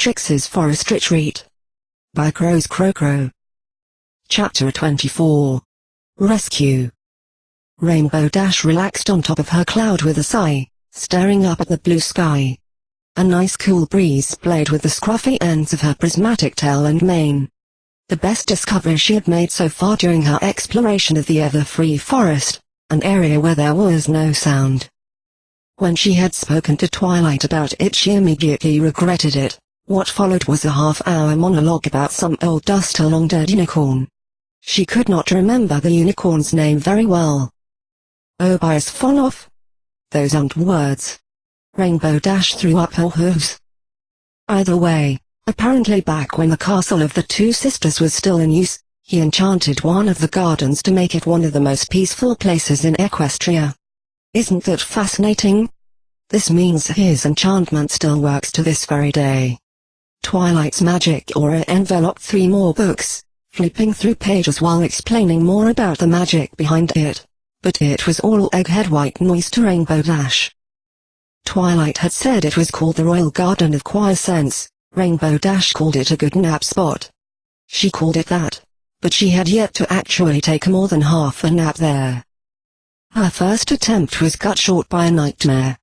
Trixie's Forest Retreat. By Crow's Crow. Chapter 24. Rescue. Rainbow Dash relaxed on top of her cloud with a sigh, staring up at the blue sky. A nice cool breeze played with the scruffy ends of her prismatic tail and mane. The best discovery she had made so far during her exploration of the ever-free forest, an area where there was no sound. When she had spoken to Twilight about it, she immediately regretted it. What followed was a half-hour monologue about some old dust long-dead unicorn. She could not remember the unicorn's name very well. Oh, bias fall off? Those aren't words. Rainbow Dash threw up her hooves. Either way, apparently back when the castle of the two sisters was still in use, he enchanted one of the gardens to make it one of the most peaceful places in Equestria. Isn't that fascinating? This means his enchantment still works to this very day. Twilight's magic aura enveloped 3 more books, flipping through pages while explaining more about the magic behind it. But it was all egghead white noise to Rainbow Dash. Twilight had said it was called the Royal Garden of Quiescence. Rainbow Dash called it a good nap spot. She called it that, but she had yet to actually take more than half a nap there. Her first attempt was cut short by a nightmare.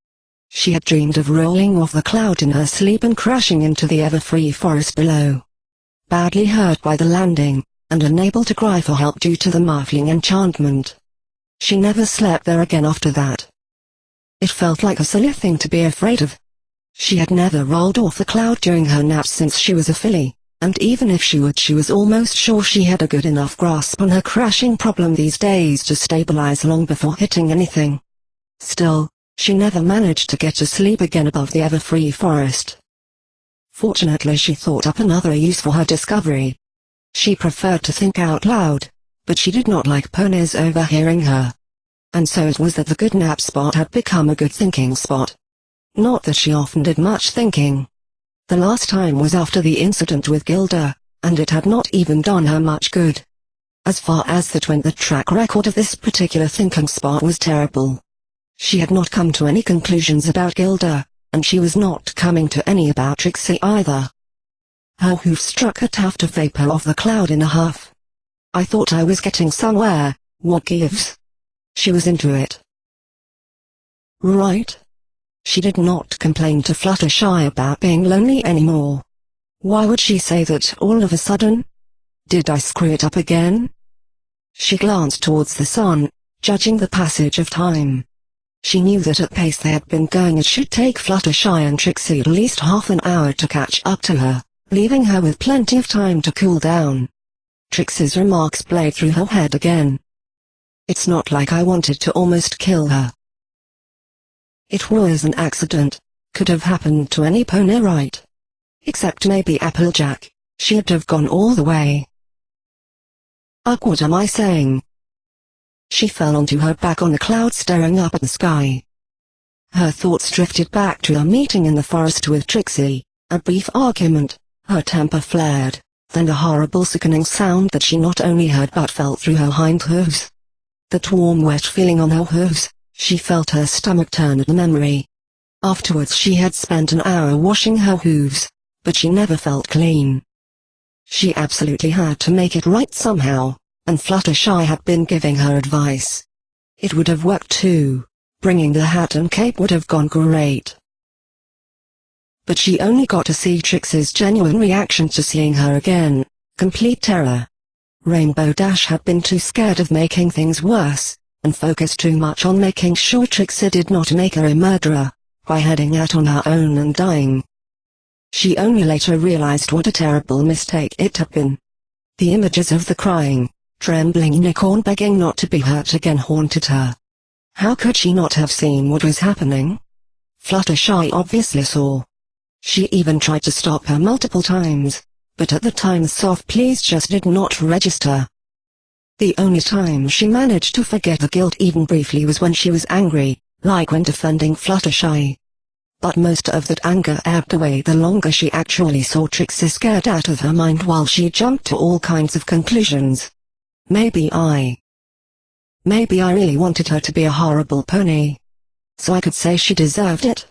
She had dreamed of rolling off the cloud in her sleep and crashing into the ever-free forest below. Badly hurt by the landing, and unable to cry for help due to the muffling enchantment. She never slept there again after that. It felt like a silly thing to be afraid of. She had never rolled off the cloud during her naps since she was a filly, and even if she would, she was almost sure she had a good enough grasp on her crashing problem these days to stabilize long before hitting anything. Still, she never managed to get to sleep again above the ever-free forest. Fortunately, she thought up another use for her discovery. She preferred to think out loud, but she did not like ponies overhearing her. And so it was that the good nap spot had become a good thinking spot. Not that she often did much thinking. The last time was after the incident with Gilda, and it had not even done her much good. As far as that went, the track record of this particular thinking spot was terrible. She had not come to any conclusions about Gilda, and she was not coming to any about Trixie either. Her hoof struck a tuft of vapor off the cloud in a huff. I thought I was getting somewhere, what gives? She was into it. Right? She did not complain to Fluttershy about being lonely anymore. Why would she say that all of a sudden? Did I screw it up again? She glanced towards the sun, judging the passage of time. She knew that at pace they had been going it should take Fluttershy and Trixie at least half an hour to catch up to her, leaving her with plenty of time to cool down. Trixie's remarks played through her head again. It's not like I wanted to almost kill her. It was an accident, could have happened to any pony, right? Except maybe Applejack, she'd have gone all the way. Ugh, what am I saying? She fell onto her back on the cloud, staring up at the sky. Her thoughts drifted back to a meeting in the forest with Trixie, a brief argument, her temper flared, then a horrible sickening sound that she not only heard but felt through her hind hooves. That warm wet feeling on her hooves, she felt her stomach turn at the memory. Afterwards she had spent an hour washing her hooves, but she never felt clean. She absolutely had to make it right somehow. And Fluttershy had been giving her advice. It would have worked too. Bringing the hat and cape would have gone great. But she only got to see Trixie's genuine reaction to seeing her again, complete terror. Rainbow Dash had been too scared of making things worse, and focused too much on making sure Trixie did not make her a murderer, by heading out on her own and dying. She only later realized what a terrible mistake it had been. The images of the crying, trembling unicorn begging not to be hurt again haunted her. How could she not have seen what was happening? Fluttershy obviously saw. She even tried to stop her multiple times, but at the time the soft pleas just did not register. The only time she managed to forget the guilt even briefly was when she was angry, like when defending Fluttershy. But most of that anger ebbed away the longer she actually saw Trixie scared out of her mind while she jumped to all kinds of conclusions. Maybe I really wanted her to be a horrible pony. So I could say she deserved it.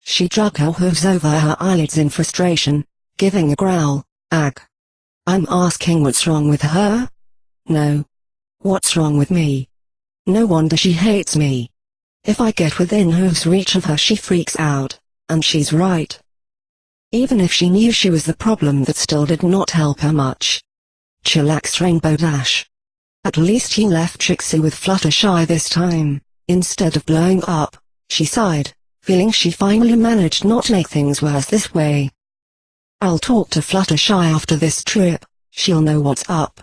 She dragged her hooves over her eyelids in frustration, giving a growl. Ag. I'm asking what's wrong with her? No. What's wrong with me? No wonder she hates me. If I get within hooves reach of her she freaks out, and she's right. Even if she knew she was the problem, that still did not help her much. Chillax, Rainbow Dash. At least you left Trixie with Fluttershy this time, instead of blowing up, she sighed, feeling she finally managed not to make things worse this way. I'll talk to Fluttershy after this trip, she'll know what's up.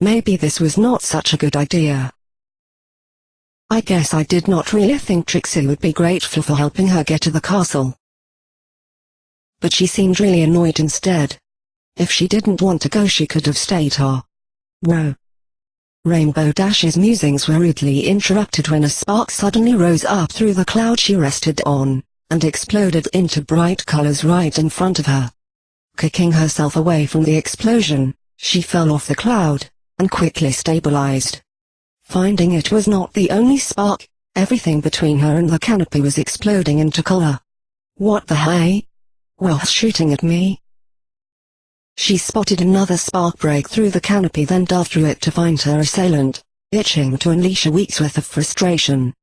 Maybe this was not such a good idea. I guess I did not really think Trixie would be grateful for helping her get to the castle. But she seemed really annoyed instead. If she didn't want to go she could have stayed. Whoa. Rainbow Dash's musings were rudely interrupted when a spark suddenly rose up through the cloud she rested on, and exploded into bright colors right in front of her. Kicking herself away from the explosion, she fell off the cloud, and quickly stabilized. Finding it was not the only spark, everything between her and the canopy was exploding into color. What the hey? What's shooting at me? She spotted another spark break through the canopy, then dove through it to find her assailant, itching to unleash a week's worth of frustration.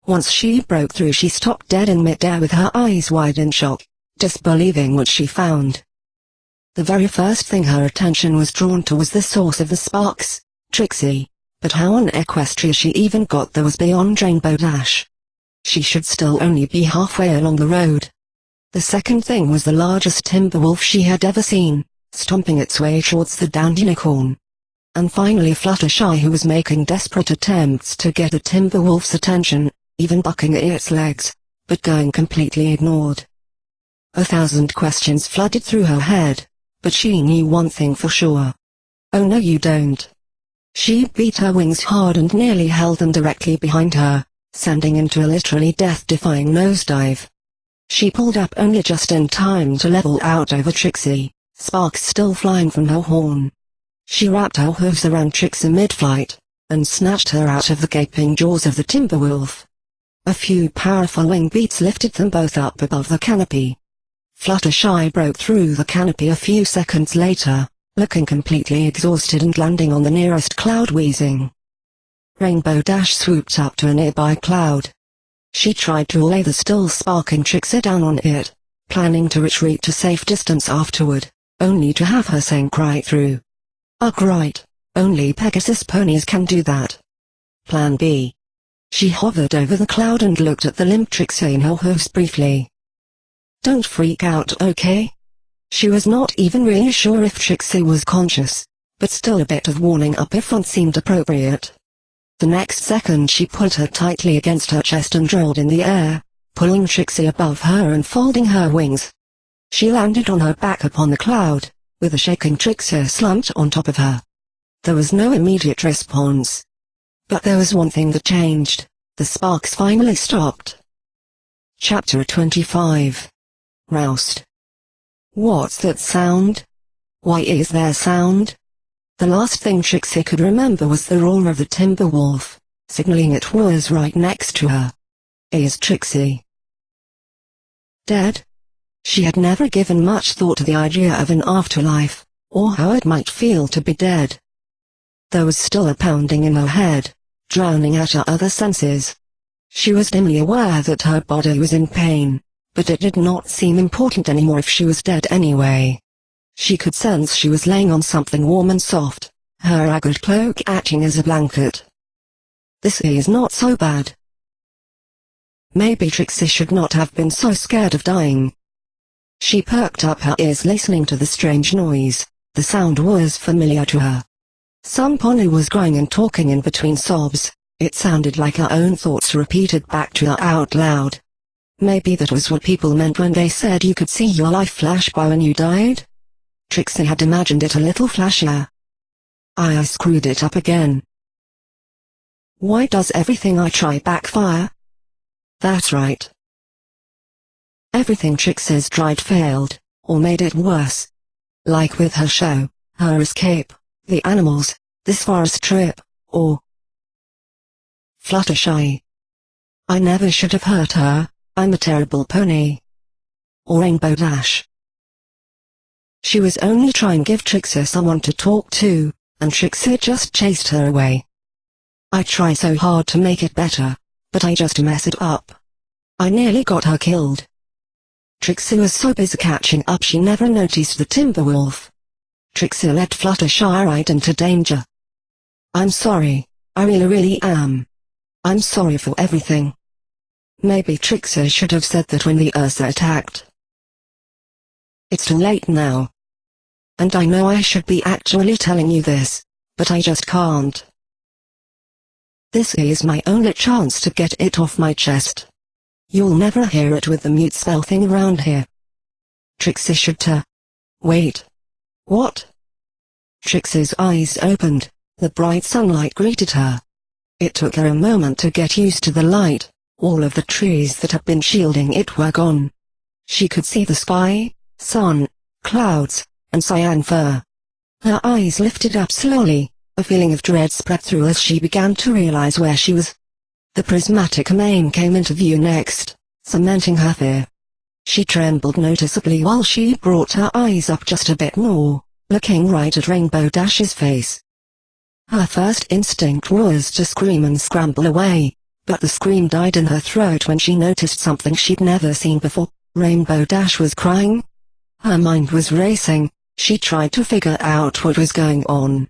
Once she broke through she stopped dead in mid-air with her eyes wide in shock, disbelieving what she found. The very first thing her attention was drawn to was the source of the sparks, Trixie, but how on Equestria she even got there was beyond Rainbow Dash. She should still only be halfway along the road. The second thing was the largest timber wolf she had ever seen, stomping its way towards the downed unicorn. And finally Fluttershy, who was making desperate attempts to get the timber wolf's attention, even bucking its legs, but going completely ignored. 1,000 questions flooded through her head, but she knew one thing for sure. Oh no you don't. She beat her wings hard and nearly held them directly behind her, sending into a literally death-defying nosedive. She pulled up only just in time to level out over Trixie, sparks still flying from her horn. She wrapped her hooves around Trixie mid-flight, and snatched her out of the gaping jaws of the timber wolf. A few powerful wing beats lifted them both up above the canopy. Fluttershy broke through the canopy a few seconds later, looking completely exhausted and landing on the nearest cloud wheezing. Rainbow Dash swooped up to a nearby cloud. She tried to lay the still sparking Trixie down on it, planning to retreat to safe distance afterward, only to have her sink right through. Ugh, right, only Pegasus ponies can do that. Plan B. She hovered over the cloud and looked at the limp Trixie in her hooves briefly. Don't freak out, okay? She was not even really sure if Trixie was conscious, but still a bit of warning up front seemed appropriate. The next second she put her tightly against her chest and rolled in the air, pulling Trixie above her and folding her wings. She landed on her back upon the cloud, with a shaking Trixie slumped on top of her. There was no immediate response. But there was one thing that changed. The sparks finally stopped. Chapter 25. Roused. What's that sound? Why is there sound? The last thing Trixie could remember was the roar of the timber wolf, signaling it was right next to her. Is Trixie dead? She had never given much thought to the idea of an afterlife, or how it might feel to be dead. There was still a pounding in her head, drowning out her other senses. She was dimly aware that her body was in pain, but it did not seem important anymore if she was dead anyway. She could sense she was laying on something warm and soft, her ragged cloak acting as a blanket. This is not so bad. Maybe Trixie should not have been so scared of dying. She perked up her ears listening to the strange noise. The sound was familiar to her. Some pony was crying and talking in between sobs. It sounded like her own thoughts repeated back to her out loud. Maybe that was what people meant when they said you could see your life flash by when you died? Trixie had imagined it a little flashier. I screwed it up again. Why does everything I try backfire? That's right. Everything Trixie's tried failed, or made it worse. Like with her show, her escape, the animals, this forest trip, or Fluttershy. I never should have hurt her. I'm a terrible pony. or Rainbow Dash. She was only trying to give Trixie someone to talk to, and Trixie just chased her away. I try so hard to make it better, but I just mess it up. I nearly got her killed. Trixie was so busy catching up she never noticed the Timberwolf. Trixie let Fluttershy right into danger. I'm sorry, I really am. I'm sorry for everything. Maybe Trixie should have said that when the Ursa attacked. It's too late now. And I know I should be actually telling you this, but I just can't. This is my only chance to get it off my chest. You'll never hear it with the mute spell thing around here. Trixie should Wait. What? Trixie's eyes opened, the bright sunlight greeted her. It took her a moment to get used to the light, all of the trees that had been shielding it were gone. She could see the sky, sun, clouds, and cyan fur. Her eyes lifted up slowly, a feeling of dread spread through as she began to realize where she was. The prismatic main came into view next, cementing her fear. She trembled noticeably while she brought her eyes up just a bit more, looking right at Rainbow Dash's face. Her first instinct was to scream and scramble away, but the scream died in her throat when she noticed something she'd never seen before. Rainbow Dash was crying. Her mind was racing. She tried to figure out what was going on.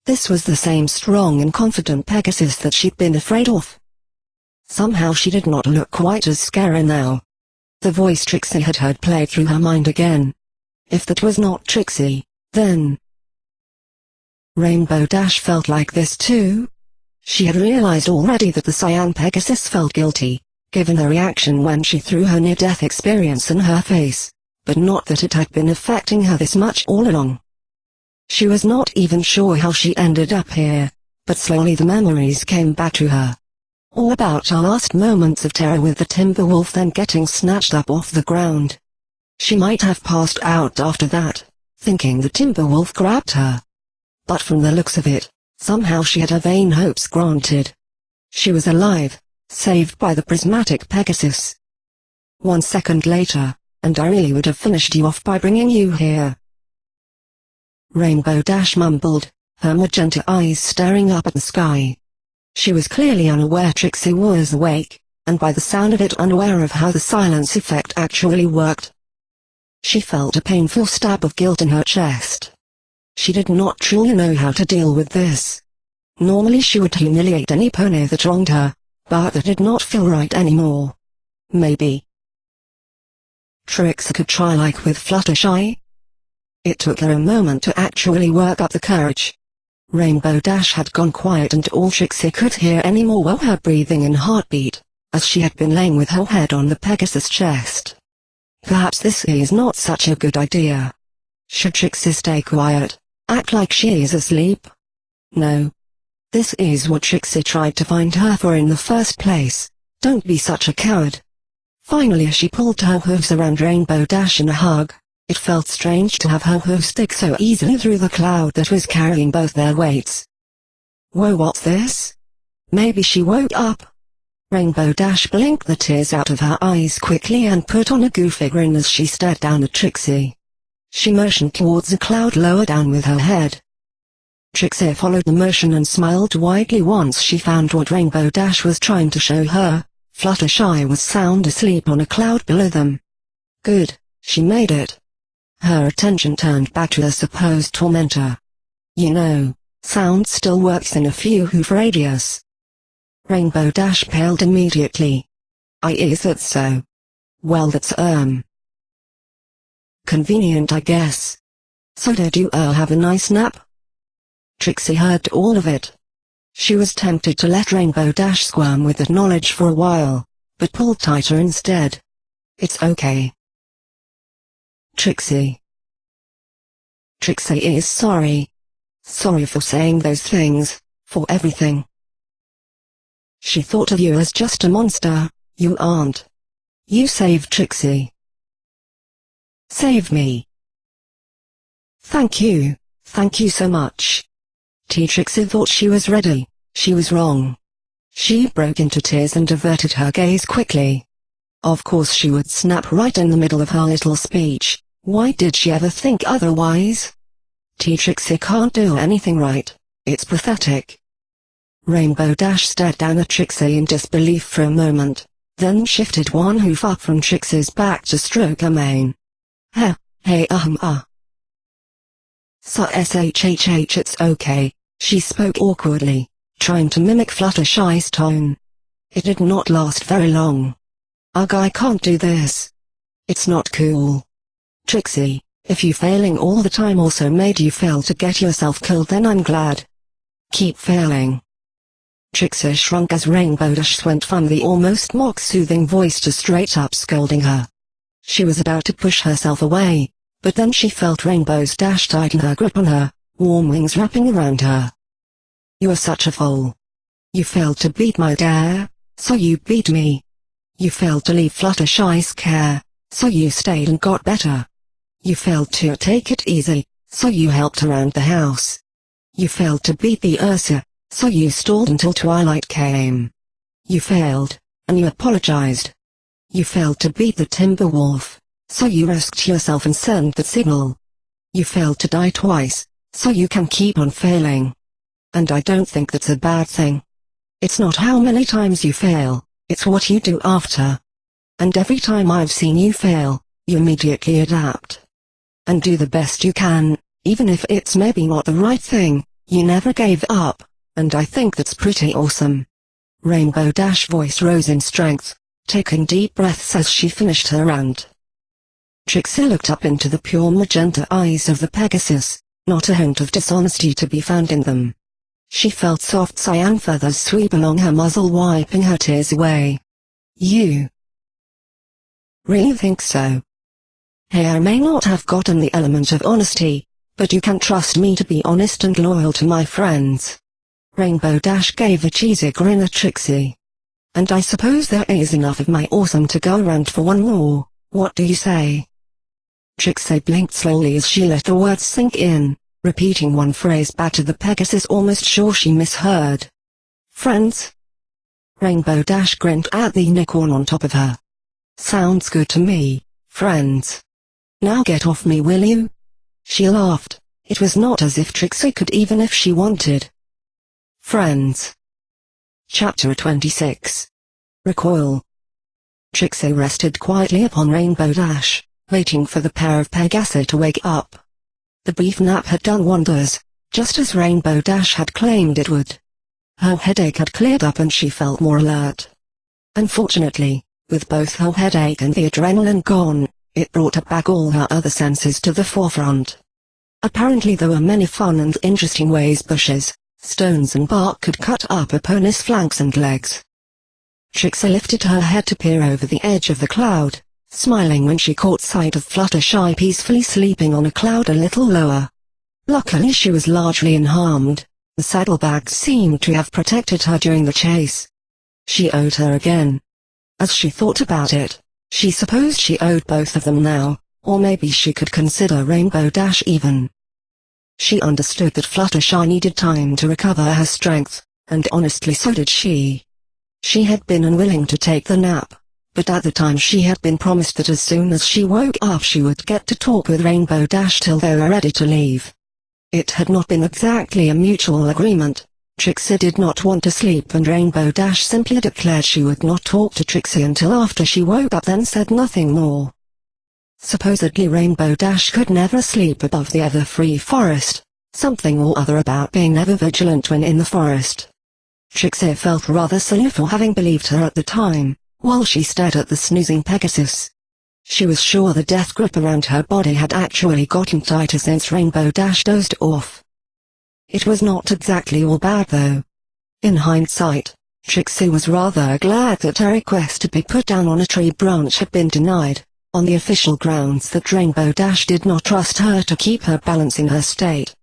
This was the same strong and confident Pegasus that she'd been afraid of. Somehow she did not look quite as scary now. The voice Trixie had heard played through her mind again. If that was not Trixie, then... Rainbow Dash felt like this too. She had realized already that the Cyan Pegasus felt guilty, given her reaction when she threw her near-death experience in her face, but not that it had been affecting her this much all along. She was not even sure how she ended up here, but slowly the memories came back to her. All about her last moments of terror with the Timberwolf then getting snatched up off the ground. She might have passed out after that, thinking the Timberwolf grabbed her. But from the looks of it, somehow she had her vain hopes granted. She was alive, saved by the prismatic Pegasus. 1 second later, and I really would have finished you off by bringing you here. Rainbow Dash mumbled, her magenta eyes staring up at the sky. She was clearly unaware Trixie was awake, and by the sound of it unaware of how the silence effect actually worked. She felt a painful stab of guilt in her chest. She did not truly know how to deal with this. Normally she would humiliate any pony that wronged her, but that did not feel right anymore. Maybe Trixie could try like with Fluttershy. It took her a moment to actually work up the courage. Rainbow Dash had gone quiet and all Trixie could hear anymore were her breathing and heartbeat, as she had been laying with her head on the Pegasus' chest. Perhaps this is not such a good idea. Should Trixie stay quiet, act like she is asleep? No. This is what Trixie tried to find her for in the first place. Don't be such a coward. Finally she pulled her hooves around Rainbow Dash in a hug. It felt strange to have her hooves stick so easily through the cloud that was carrying both their weights. Whoa, what's this? Maybe she woke up. Rainbow Dash blinked the tears out of her eyes quickly and put on a goofy grin as she stared down at Trixie. She motioned towards a cloud lower down with her head. Trixie followed the motion and smiled widely once she found what Rainbow Dash was trying to show her. Fluttershy was sound asleep on a cloud below them. Good, she made it. Her attention turned back to the supposed tormentor. You know, sound still works in a few hoof radius. Rainbow Dash paled immediately. Is that so? Well, that's convenient, I guess. So did you have a nice nap? Trixie heard all of it. She was tempted to let Rainbow Dash squirm with that knowledge for a while, but pulled tighter instead. It's okay. Trixie. Trixie is sorry. Sorry for saying those things, for everything. She thought of you as just a monster. You aren't. You saved Trixie. Saved me. Thank you so much. Trixie thought she was ready. She was wrong. She broke into tears and averted her gaze quickly. Of course she would snap right in the middle of her little speech. Why did she ever think otherwise? Trixie can't do anything right. It's pathetic. Rainbow Dash stared down at Trixie in disbelief for a moment, then shifted one hoof up from Trixie's back to stroke her mane. Hey, it's okay, she spoke awkwardly, trying to mimic Fluttershy's tone. It did not last very long. Ugh, I can't do this. It's not cool. Trixie, if you failing all the time also made you fail to get yourself killed, then I'm glad. Keep failing. Trixie shrunk as Rainbow Dash went from the almost mock-soothing voice to straight-up scolding her. She was about to push herself away, but then she felt Rainbow Dash tighten her grip on her, warm wings wrapping around her. You are such a fool. You failed to beat my dare, so you beat me. You failed to leave Fluttershy's care, so you stayed and got better. You failed to take it easy, so you helped around the house. You failed to beat the Ursa, so you stalled until twilight came. You failed, and you apologized. You failed to beat the Timber Wolf, so you risked yourself and sent the signal. You failed to die twice, so you can keep on failing. And I don't think that's a bad thing. It's not how many times you fail, it's what you do after. And every time I've seen you fail, you immediately adapt. And do the best you can, even if it's maybe not the right thing. You never gave up, and I think that's pretty awesome. Rainbow Dash voice rose in strength, taking deep breaths as she finished her rant. Trixie looked up into the pure magenta eyes of the Pegasus, not a hint of dishonesty to be found in them. She felt soft cyan feathers sweep along her muzzle, wiping her tears away. You really think so? Hey, I may not have gotten the element of honesty, but you can trust me to be honest and loyal to my friends. Rainbow Dash gave a cheesy grin at Trixie. And I suppose there is enough of my awesome to go around for one more, what do you say? Trixie blinked slowly as she let the words sink in, repeating one phrase back to the Pegasus, almost sure she misheard. Friends? Rainbow Dash grinned at the unicorn on top of her. Sounds good to me, friends. Now get off me, will you? She laughed. It was not as if Trixie could, even if she wanted. Friends. Chapter 26. Recoil. Trixie rested quietly upon Rainbow Dash, waiting for the pair of Pegasi to wake up. The brief nap had done wonders, just as Rainbow Dash had claimed it would. Her headache had cleared up and she felt more alert. Unfortunately, with both her headache and the adrenaline gone, it brought back all her other senses to the forefront. Apparently there were many fun and interesting ways bushes, stones and bark could cut up a pony's flanks and legs. Trixie lifted her head to peer over the edge of the cloud, smiling when she caught sight of Fluttershy peacefully sleeping on a cloud a little lower. Luckily she was largely unharmed. The saddlebags seemed to have protected her during the chase. She owed her again. As she thought about it, she supposed she owed both of them now, or maybe she could consider Rainbow Dash even. She understood that Fluttershy needed time to recover her strength, and honestly so did she. She had been unwilling to take the nap, but at the time she had been promised that as soon as she woke up she would get to talk with Rainbow Dash till they were ready to leave. It had not been exactly a mutual agreement. Trixie did not want to sleep and Rainbow Dash simply declared she would not talk to Trixie until after she woke up, then said nothing more. Supposedly Rainbow Dash could never sleep above the ever-free forest, something or other about being ever vigilant when in the forest. Trixie felt rather silly for having believed her at the time, while she stared at the snoozing Pegasus. She was sure the death grip around her body had actually gotten tighter since Rainbow Dash dozed off. It was not exactly all bad though. In hindsight, Trixie was rather glad that her request to be put down on a tree branch had been denied, on the official grounds that Rainbow Dash did not trust her to keep her balance in her state.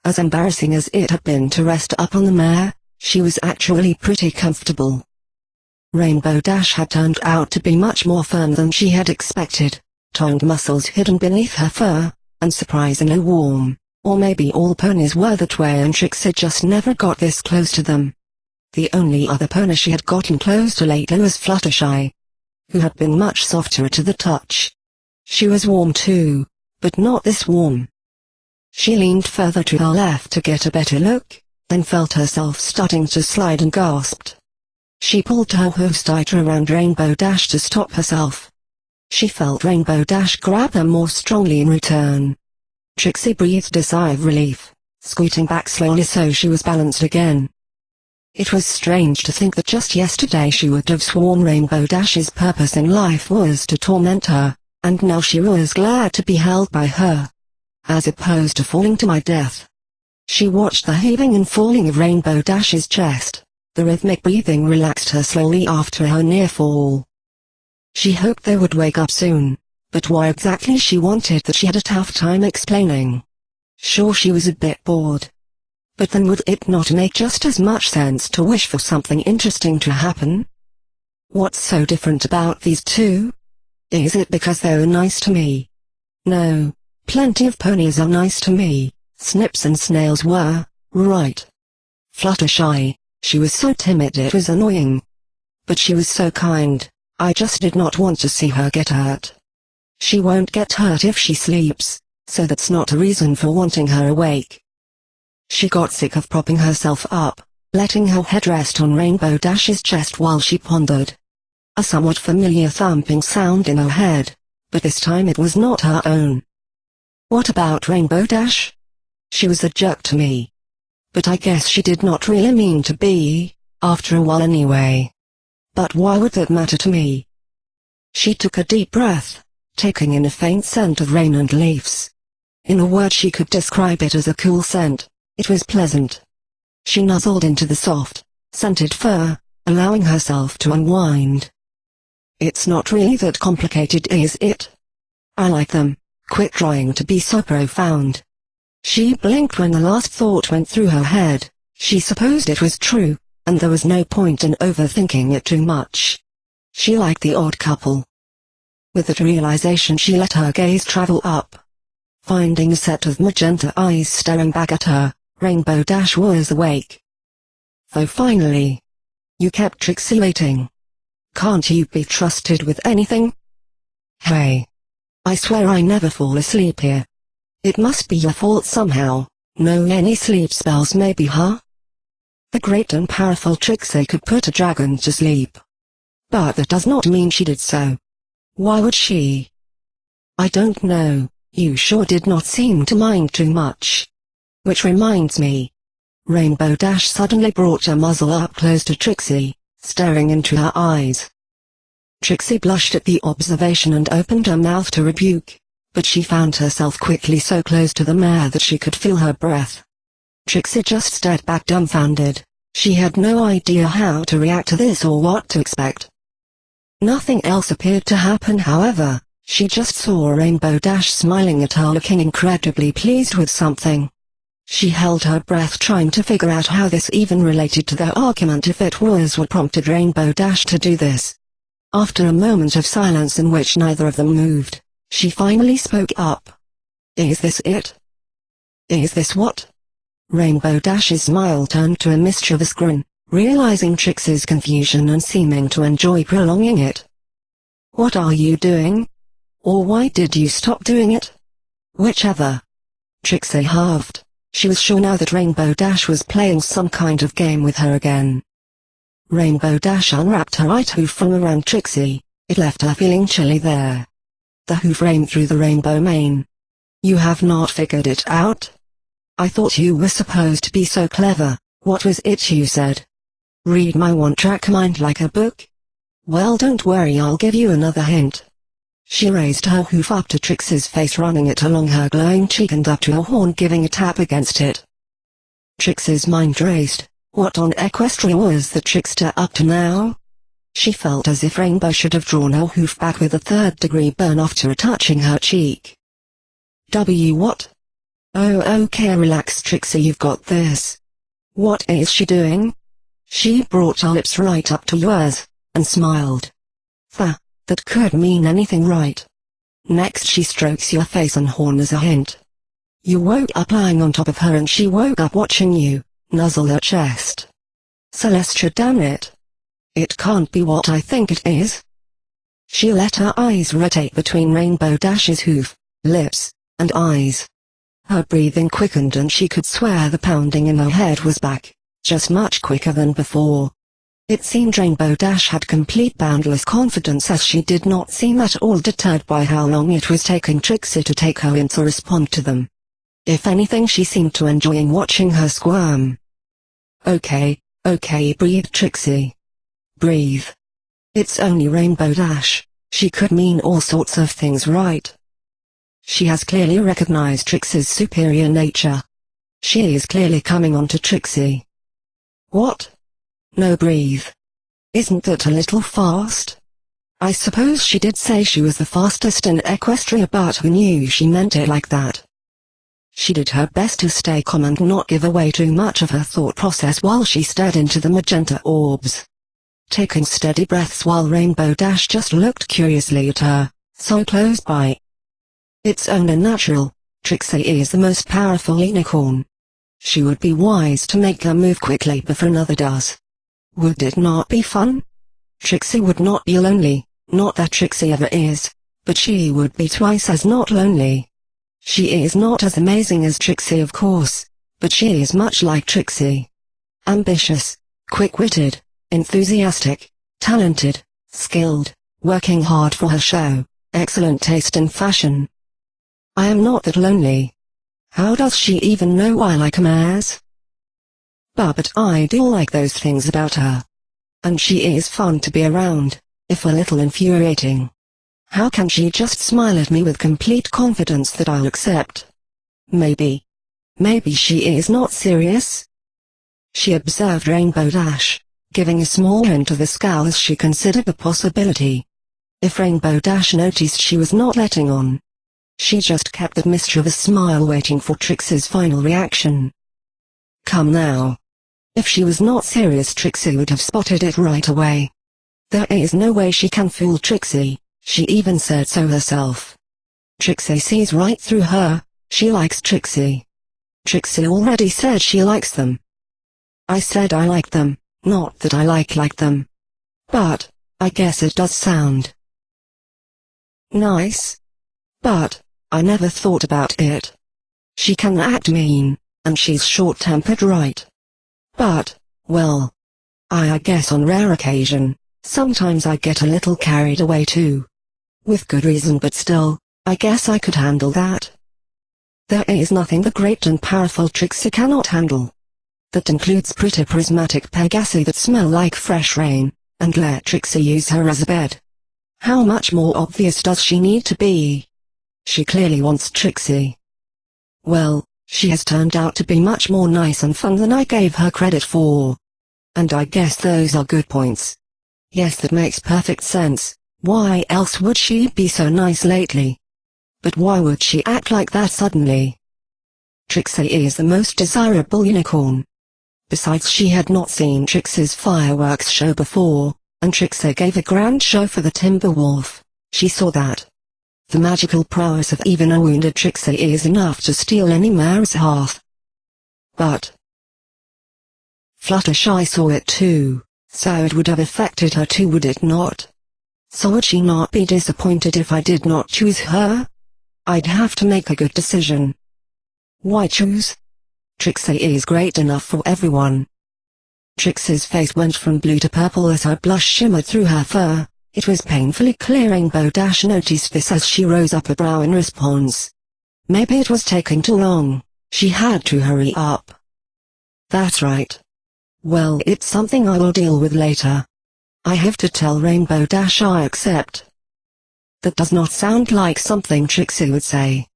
As embarrassing as it had been to rest up on the mare, she was actually pretty comfortable. Rainbow Dash had turned out to be much more firm than she had expected, toned muscles hidden beneath her fur, and surprisingly warm. Or maybe all ponies were that way and Trixie just never got this close to them. The only other pony she had gotten close to lately was Fluttershy. who had been much softer to the touch. She was warm too, but not this warm. She leaned further to her left to get a better look, then felt herself starting to slide and gasped. She pulled her hoofs tighter around Rainbow Dash to stop herself. She felt Rainbow Dash grab her more strongly in return. Trixie breathed a sigh of relief, scooting back slowly so she was balanced again. It was strange to think that just yesterday she would have sworn Rainbow Dash's purpose in life was to torment her, and now she was glad to be held by her, as opposed to falling to my death. She watched the heaving and falling of Rainbow Dash's chest. The rhythmic breathing relaxed her slowly after her near fall. She hoped they would wake up soon, but why exactly she wanted that she had a tough time explaining. Sure, she was a bit bored. But then would it not make just as much sense to wish for something interesting to happen? What's so different about these two? Is it because they're nice to me? No, plenty of ponies are nice to me. Snips and Snails were, right. Fluttershy, she was so timid it was annoying. But she was so kind, I just did not want to see her get hurt. She won't get hurt if she sleeps, so that's not a reason for wanting her awake. She got sick of propping herself up, letting her head rest on Rainbow Dash's chest while she pondered. A somewhat familiar thumping sound in her head, but this time it was not her own. What about Rainbow Dash? She was a jerk to me. But I guess she did not really mean to be, after a while anyway. But why would that matter to me? She took a deep breath, taking in a faint scent of rain and leaves. In a word, she could describe it as a cool scent. It was pleasant. She nuzzled into the soft, scented fur, allowing herself to unwind. It's not really that complicated, is it? I like them. Quit trying to be so profound. She blinked when the last thought went through her head. She supposed it was true, and there was no point in overthinking it too much. She liked the odd couple. With that realization, she let her gaze travel up. Finding a set of magenta eyes staring back at her, Rainbow Dash was awake. Oh, finally. You kept Trixie waiting. Can't you be trusted with anything? Hey. I swear I never fall asleep here. It must be your fault somehow. No any sleep spells maybe, huh? The great and powerful Trixie could put a dragon to sleep. But that does not mean she did so. Why would she? I don't know, you sure did not seem to mind too much. Which reminds me. Rainbow Dash suddenly brought her muzzle up close to Trixie, staring into her eyes. Trixie blushed at the observation and opened her mouth to rebuke, but she found herself quickly so close to the mare that she could feel her breath. Trixie just stared back dumbfounded. She had no idea how to react to this or what to expect. Nothing else appeared to happen, however. She just saw Rainbow Dash smiling at her, looking incredibly pleased with something. She held her breath, trying to figure out how this even related to their argument, if it was what prompted Rainbow Dash to do this. After a moment of silence in which neither of them moved, she finally spoke up. Is this it? Is this what? Rainbow Dash's smile turned to a mischievous grin, realizing Trixie's confusion and seeming to enjoy prolonging it. What are you doing? Or why did you stop doing it? Whichever. Trixie huffed. She was sure now that Rainbow Dash was playing some kind of game with her again. Rainbow Dash unwrapped her right hoof from around Trixie. It left her feeling chilly there. The hoof ran through the rainbow mane. You have not figured it out? I thought you were supposed to be so clever. What was it you said? Read my one-track mind like a book? Well, don't worry, I'll give you another hint. She raised her hoof up to Trixie's face, running it along her glowing cheek and up to her horn, giving a tap against it. Trixie's mind raced. What on Equestria was the trickster up to now? She felt as if Rainbow should have drawn her hoof back with a third-degree burn after touching her cheek. What? Oh, okay, relax Trixie, you've got this. What is she doing? She brought her lips right up to yours, and smiled. That could mean anything, right? Next she strokes your face and horn as a hint. You woke up lying on top of her and she woke up watching you. Nuzzle her chest. Celestia, damn it. It can't be what I think it is. She let her eyes rotate between Rainbow Dash's hoof, lips, and eyes. Her breathing quickened and she could swear the pounding in her head was back, just much quicker than before. It seemed Rainbow Dash had complete boundless confidence as she did not seem at all deterred by how long it was taking Trixie to take her in to respond to them. If anything, she seemed to enjoying watching her squirm. Okay, breathed Trixie. Breathe. It's only Rainbow Dash, she could mean all sorts of things, right? She has clearly recognized Trixie's superior nature. She is clearly coming on to Trixie. What? No, breathe. Isn't that a little fast? I suppose she did say she was the fastest in Equestria, but who knew she meant it like that? She did her best to stay calm and not give away too much of her thought process while she stared into the magenta orbs, taking steady breaths while Rainbow Dash just looked curiously at her, so close by. It's only natural, Trixie is the most powerful unicorn. She would be wise to make her move quickly before another does. Would it not be fun? Trixie would not be lonely, not that Trixie ever is, but she would be twice as not lonely. She is not as amazing as Trixie, of course, but she is much like Trixie. Ambitious, quick-witted, enthusiastic, talented, skilled, working hard for her show, excellent taste in fashion. I am not that lonely. How does she even know I like mares? But I do like those things about her. And she is fun to be around, if a little infuriating. How can she just smile at me with complete confidence that I'll accept? Maybe she is not serious? She observed Rainbow Dash, giving a small hint of a scowl as she considered the possibility. If Rainbow Dash noticed she was not letting on, she just kept that mischievous smile waiting for Trixie's final reaction. Come now. If she was not serious, Trixie would have spotted it right away. There is no way she can fool Trixie. She even said so herself. Trixie sees right through her. She likes Trixie. Trixie already said she likes them. I said I like them, not that I like them. But, I guess it does sound nice. But, I never thought about it. She can act mean, and she's short-tempered, right? But, well, I guess on rare occasion, sometimes I get a little carried away too. With good reason, but still, I guess I could handle that. There is nothing the great and powerful Trixie cannot handle. That includes pretty prismatic Pegasi that smell like fresh rain, and let Trixie use her as a bed. How much more obvious does she need to be? She clearly wants Trixie. Well, she has turned out to be much more nice and fun than I gave her credit for. And I guess those are good points. Yes, that makes perfect sense. Why else would she be so nice lately? But why would she act like that suddenly? Trixie is the most desirable unicorn. Besides, she had not seen Trixie's fireworks show before, and Trixie gave a grand show for the Timberwolf. She saw that. The magical prowess of even a wounded Trixie is enough to steal any mare's heart. But Fluttershy saw it too, so it would have affected her too, would it not? So would she not be disappointed if I did not choose her? I'd have to make a good decision. Why choose? Trixie is great enough for everyone. Trixie's face went from blue to purple as her blush shimmered through her fur. It was painfully clear Rainbow Dash noticed this as she rose up a brow in response. Maybe it was taking too long. She had to hurry up. That's right. Well, it's something I will deal with later. I have to tell Rainbow Dash I accept. That does not sound like something Trixie would say.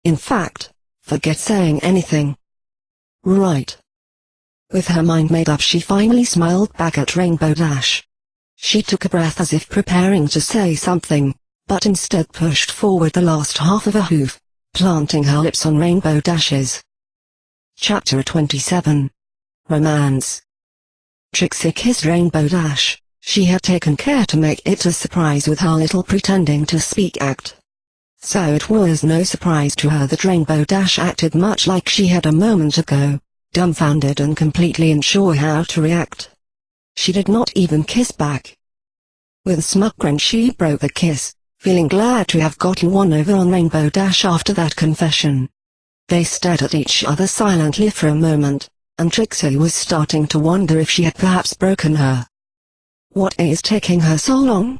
In fact, forget saying anything. Right. With her mind made up, she finally smiled back at Rainbow Dash. She took a breath as if preparing to say something, but instead pushed forward the last half of a hoof, planting her lips on Rainbow Dash's. Chapter 27. Romance. Trixie kissed Rainbow Dash. She had taken care to make it a surprise with her little pretending to speak act. So it was no surprise to her that Rainbow Dash acted much like she had a moment ago, dumbfounded and completely unsure how to react. She did not even kiss back. With a smug grin she broke the kiss, feeling glad to have gotten one over on Rainbow Dash after that confession. They stared at each other silently for a moment, and Trixie was starting to wonder if she had perhaps broken her. What is taking her so long?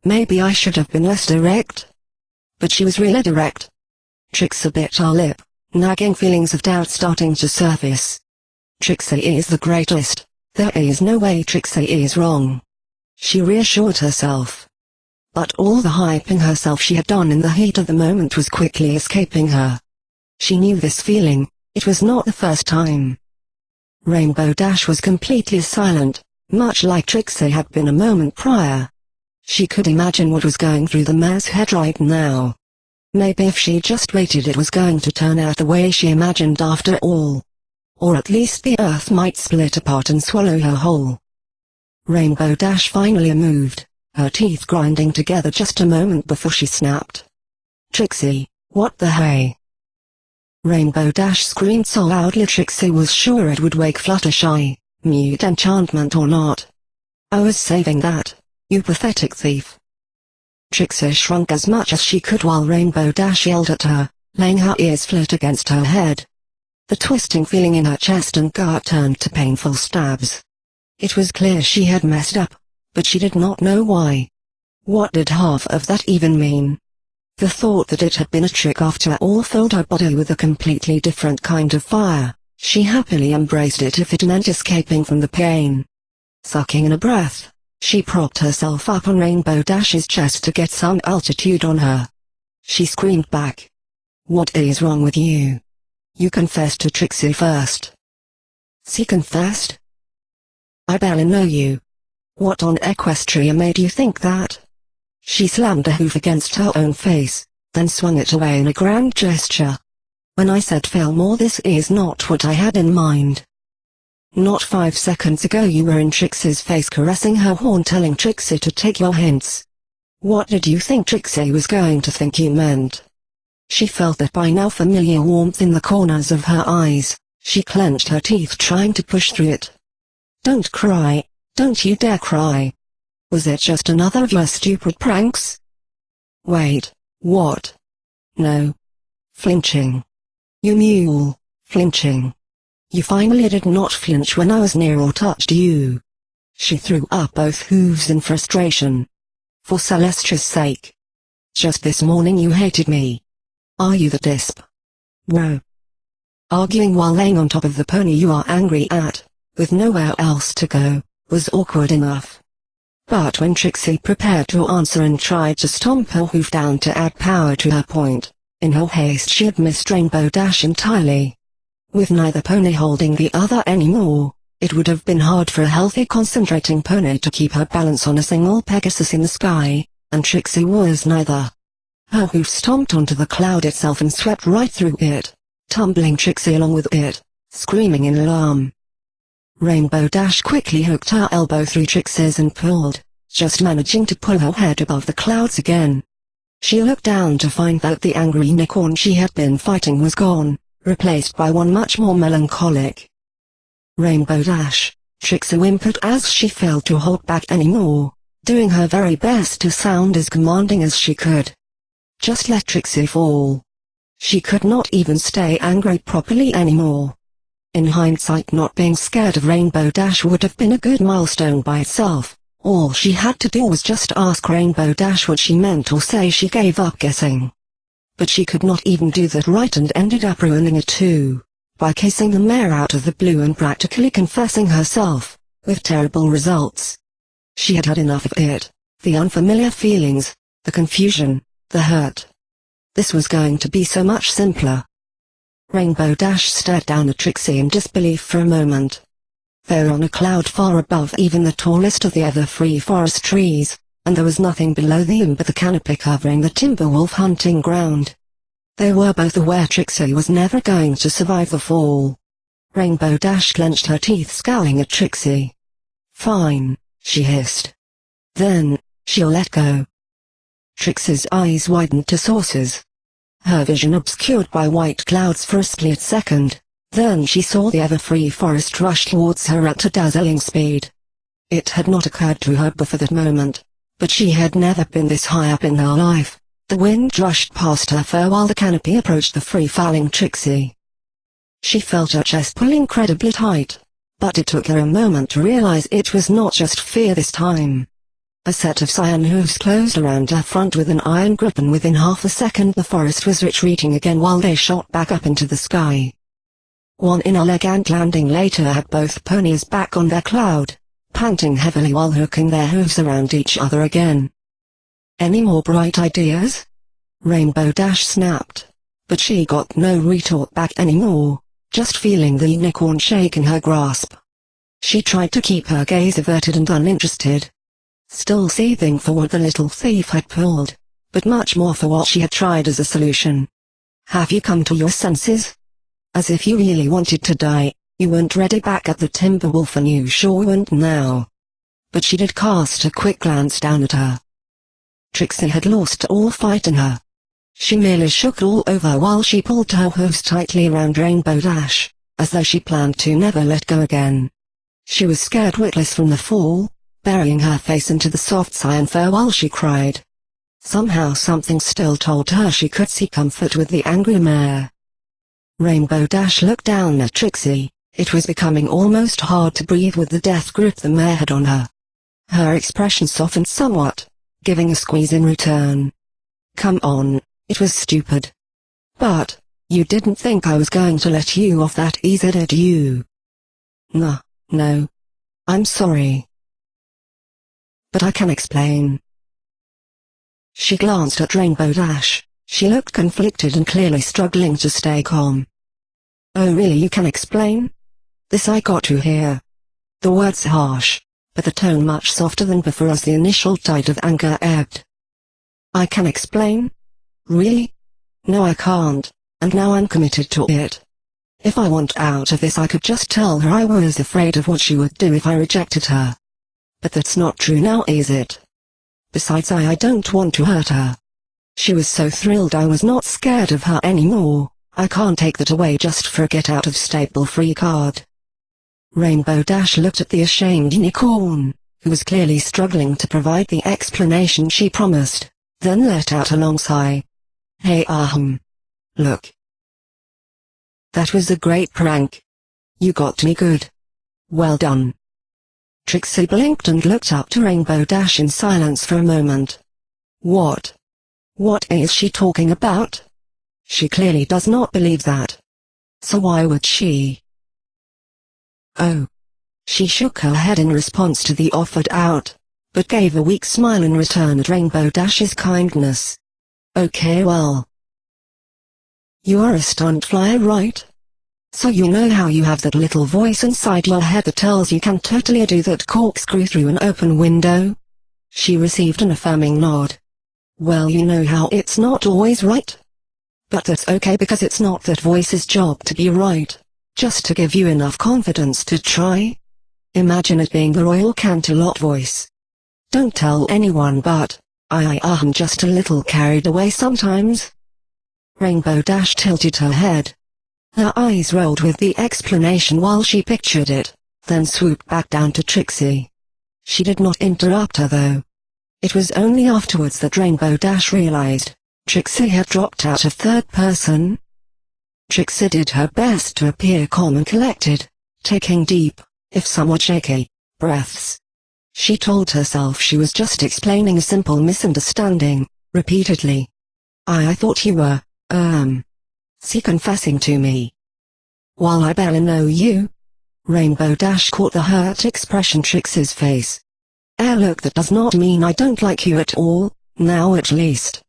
Maybe I should have been less direct. But she was really direct. Trixie bit her lip, nagging feelings of doubt starting to surface. Trixie is the greatest. There is no way Trixie is wrong. She reassured herself. But all the hyping herself she had done in the heat of the moment was quickly escaping her. She knew this feeling, it was not the first time. Rainbow Dash was completely silent, much like Trixie had been a moment prior. She could imagine what was going through the mare's head right now. Maybe if she just waited it was going to turn out the way she imagined after all. Or at least the earth might split apart and swallow her whole. Rainbow Dash finally moved, her teeth grinding together just a moment before she snapped. "Trixie, what the hey?" Rainbow Dash screamed so loudly Trixie was sure it would wake Fluttershy, mute enchantment or not. "I was saving that, you pathetic thief." Trixie shrunk as much as she could while Rainbow Dash yelled at her, laying her ears flat against her head. The twisting feeling in her chest and gut turned to painful stabs. It was clear she had messed up, but she did not know why. What did half of that even mean? The thought that it had been a trick after all filled her body with a completely different kind of fire. She happily embraced it if it meant escaping from the pain. Sucking in a breath, she propped herself up on Rainbow Dash's chest to get some altitude on her. She screamed back. "What is wrong with you? You confessed to Trixie first." "She confessed? I barely know you. What on Equestria made you think that?" She slammed a hoof against her own face, then swung it away in a grand gesture. "When I said Fillmore, this is not what I had in mind. Not 5 seconds ago you were in Trixie's face caressing her horn telling Trixie to take your hints. What did you think Trixie was going to think you meant?" She felt that by now familiar warmth in the corners of her eyes. She clenched her teeth trying to push through it. "Don't cry, don't you dare cry. Was it just another of your stupid pranks?" "Wait, what?" "No. Flinching. You mule, flinching. You finally did not flinch when I was near or touched you." She threw up both hooves in frustration. "For Celestra's sake. Just this morning you hated me. Are you the disp? Whoa. Arguing while laying on top of the pony you are angry at, with nowhere else to go, was awkward enough." But when Trixie prepared to answer and tried to stomp her hoof down to add power to her point, in her haste she had missed Rainbow Dash entirely. With neither pony holding the other anymore, it would have been hard for a healthy concentrating pony to keep her balance on a single Pegasus in the sky, and Trixie was neither. Her hoof stomped onto the cloud itself and swept right through it, tumbling Trixie along with it, screaming in alarm. Rainbow Dash quickly hooked her elbow through Trixie's and pulled, just managing to pull her head above the clouds again. She looked down to find that the angry unicorn she had been fighting was gone, replaced by one much more melancholic. "Rainbow Dash," Trixie whimpered as she failed to hold back anymore, doing her very best to sound as commanding as she could. Just let Trixie fall. She could not even stay angry properly anymore. In hindsight, not being scared of Rainbow Dash would have been a good milestone by itself. All she had to do was just ask Rainbow Dash what she meant or say she gave up guessing. But she could not even do that right and ended up ruining it too, by kissing the mare out of the blue and practically confessing herself, with terrible results. She had had enough of it, the unfamiliar feelings, the confusion, the hurt. This was going to be so much simpler. Rainbow Dash stared down at Trixie in disbelief for a moment. They were on a cloud far above even the tallest of the ever-free forest trees, and there was nothing below them but the canopy covering the Timberwolf hunting ground. They were both aware Trixie was never going to survive the fall. Rainbow Dash clenched her teeth, scowling at Trixie. "Fine," she hissed. "Then, she'll let go." Trixie's eyes widened to saucers. Her vision obscured by white clouds for a split second, then she saw the ever-free forest rush towards her at a dazzling speed. It had not occurred to her before that moment, but she had never been this high up in her life. The wind rushed past her fur while the canopy approached the free-falling Trixie. She felt her chest pull incredibly tight, but it took her a moment to realize it was not just fear this time. A set of cyan hooves closed around her front with an iron grip, and within half a second the forest was retreating again while they shot back up into the sky. One inelegant landing later had both ponies back on their cloud, panting heavily while hooking their hooves around each other again. "Any more bright ideas?" Rainbow Dash snapped, but she got no retort back anymore, just feeling the unicorn shake in her grasp. She tried to keep her gaze averted and uninterested, still seething for what the little thief had pulled, but much more for what she had tried as a solution. "Have you come to your senses? As if you really wanted to die, you weren't ready back at the Timberwolf, and you sure weren't now." But she did cast a quick glance down at her. Trixie had lost all fight in her. She merely shook all over while she pulled her hooves tightly around Rainbow Dash, as though she planned to never let go again. She was scared witless from the fall, burying her face into the soft cyan fur while she cried. Somehow something still told her she could see comfort with the angry mare. Rainbow Dash looked down at Trixie. It was becoming almost hard to breathe with the death grip the mare had on her. Her expression softened somewhat, giving a squeeze in return. "Come on, it was stupid. But, you didn't think I was going to let you off that easy, did you?" No. I'm sorry. But I can explain." She glanced at Rainbow Dash. She looked conflicted and clearly struggling to stay calm. "Oh really, you can explain? This I got to hear." The words harsh, but the tone much softer than before as the initial tide of anger ebbed. "I can explain? Really? No, I can't, and now I'm committed to it. If I want out of this, I could just tell her I was afraid of what she would do if I rejected her. But that's not true now, is it? Besides, I don't want to hurt her. She was so thrilled I was not scared of her anymore. I can't take that away just for a get out of stable free card." Rainbow Dash looked at the ashamed unicorn, who was clearly struggling to provide the explanation she promised, then let out a long sigh. "Hey, look. That was a great prank. You got me good. Well done." Trixie blinked and looked up to Rainbow Dash in silence for a moment. What is she talking about? She clearly does not believe that. So why would she? Oh. She shook her head in response to the offered out, but gave a weak smile in return at Rainbow Dash's kindness. "Okay, well. You are a stunt flyer, right? So you know how you have that little voice inside your head that tells you can totally do that corkscrew through an open window?" She received an affirming nod. "Well, you know how it's not always right. But that's okay because it's not that voice's job to be right, just to give you enough confidence to try. Imagine it being the Royal Canterlot voice. Don't tell anyone, but I'm just a little carried away sometimes." Rainbow Dash tilted her head. Her eyes rolled with the explanation while she pictured it, then swooped back down to Trixie. She did not interrupt her though. It was only afterwards that Rainbow Dash realized Trixie had dropped out of third person. Trixie did her best to appear calm and collected, taking deep, if somewhat shaky, breaths. She told herself she was just explaining a simple misunderstanding, repeatedly. I thought you were, confessing to me. While I barely know you." Rainbow Dash caught the hurt expression Trixie's face. Look, that does not mean I don't like you at all, now at least.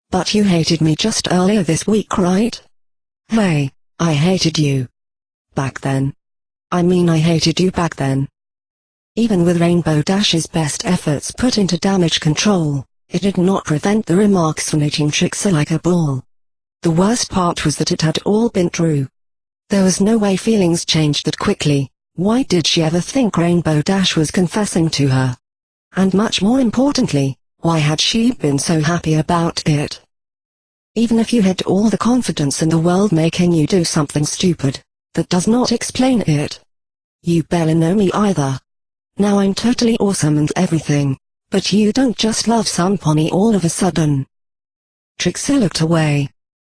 But you hated me just earlier this week, right? Hey, I hated you. Back then. I mean, I hated you back then." Even with Rainbow Dash's best efforts put into damage control, it did not prevent the remarks from hitting Trixie like a ball. The worst part was that it had all been true. There was no way feelings changed that quickly. Why did she ever think Rainbow Dash was confessing to her? And much more importantly, why had she been so happy about it? Even if you had all the confidence in the world making you do something stupid, that does not explain it. You barely know me either. Now I'm totally awesome and everything, But you don't just love some pony all of a sudden. Trixie looked away.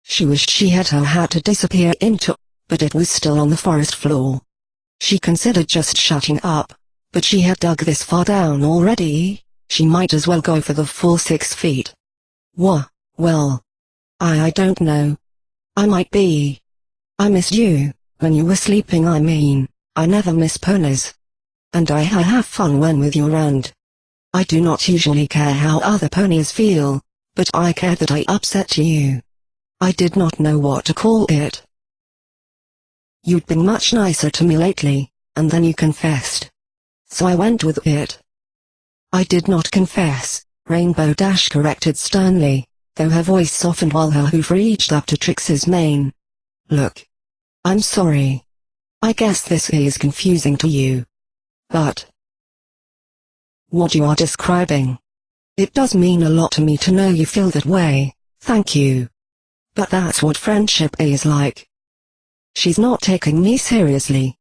She wished she had her hat to disappear into, but it was still on the forest floor. She considered just shutting up, but she had dug this far down already, she might as well go for the full 6 feet. Well, I don't know. I might be. I missed you, when you were sleeping. I mean, I never miss ponies. And I have fun when with you around. I do not usually care how other ponies feel, but I care that I upset you. I did not know what to call it. You'd been much nicer to me lately, and then you confessed. So I went with it. I did not confess, Rainbow Dash corrected sternly, though her voice softened while her hoof reached up to Trixie's mane. Look. I'm sorry. I guess this is confusing to you. But what you are describing. It does mean a lot to me to know you feel that way, thank you. But that's what friendship is like. She's not taking me seriously.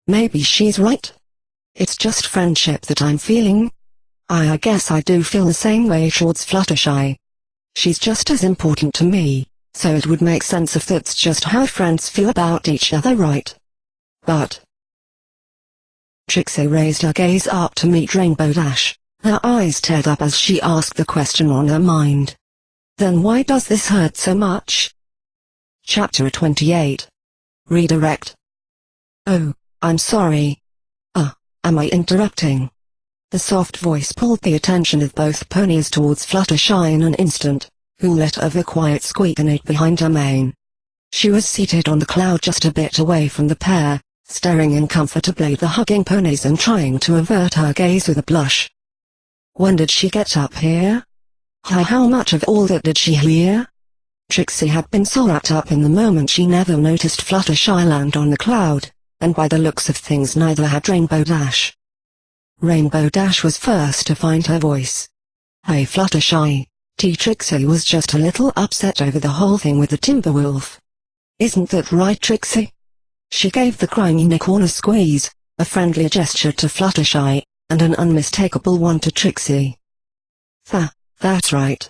Maybe she's right. It's just friendship that I'm feeling. I guess I do feel the same way towards Fluttershy. She's just as important to me, so it would make sense if that's just how friends feel about each other, right? But Trixie raised her gaze up to meet Rainbow Dash, her eyes teared up as she asked the question on her mind. Then why does this hurt so much? Chapter 28. Redirect. Oh, I'm sorry. Am I interrupting? The soft voice pulled the attention of both ponies towards Fluttershy in an instant, who let out a quiet squeak and ate behind her mane. She was seated on the cloud just a bit away from the pair, staring uncomfortably at the hugging ponies and trying to avert her gaze with a blush. When did she get up here? How much of all that did she hear? Trixie had been so wrapped up in the moment she never noticed Fluttershy land on the cloud, and by the looks of things neither had Rainbow Dash. Rainbow Dash was first to find her voice. Hey Fluttershy, Trixie was just a little upset over the whole thing with the Timberwolf. Isn't that right, Trixie? She gave the crying unicorn a squeeze, a friendly gesture to Fluttershy, and an unmistakable one to Trixie. That's right.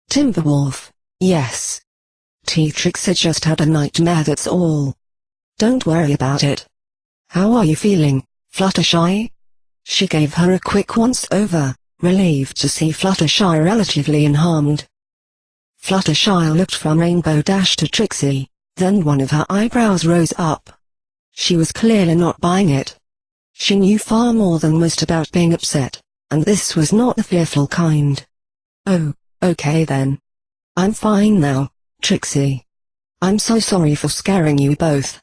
Timberwolf, yes. Trixie just had a nightmare, that's all. Don't worry about it. How are you feeling, Fluttershy? She gave her a quick once-over, relieved to see Fluttershy relatively unharmed. Fluttershy looked from Rainbow Dash to Trixie, then one of her eyebrows rose up. She was clearly not buying it. She knew far more than most about being upset, and this was not the fearful kind. Oh, okay then. I'm fine now, Trixie. I'm so sorry for scaring you both.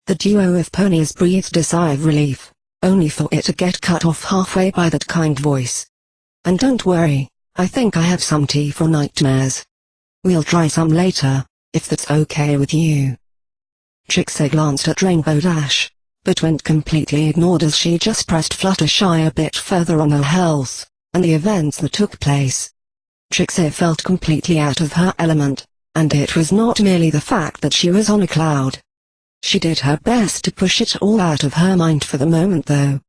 The duo of ponies breathed a sigh of relief, only for it to get cut off halfway by that kind voice. And don't worry, I think I have some tea for nightmares. We'll try some later, if that's okay with you. Trixie glanced at Rainbow Dash, but went completely ignored as she just pressed Fluttershy a bit further on her health, and the events that took place. Trixie felt completely out of her element, and it was not merely the fact that she was on a cloud. She did her best to push it all out of her mind for the moment though.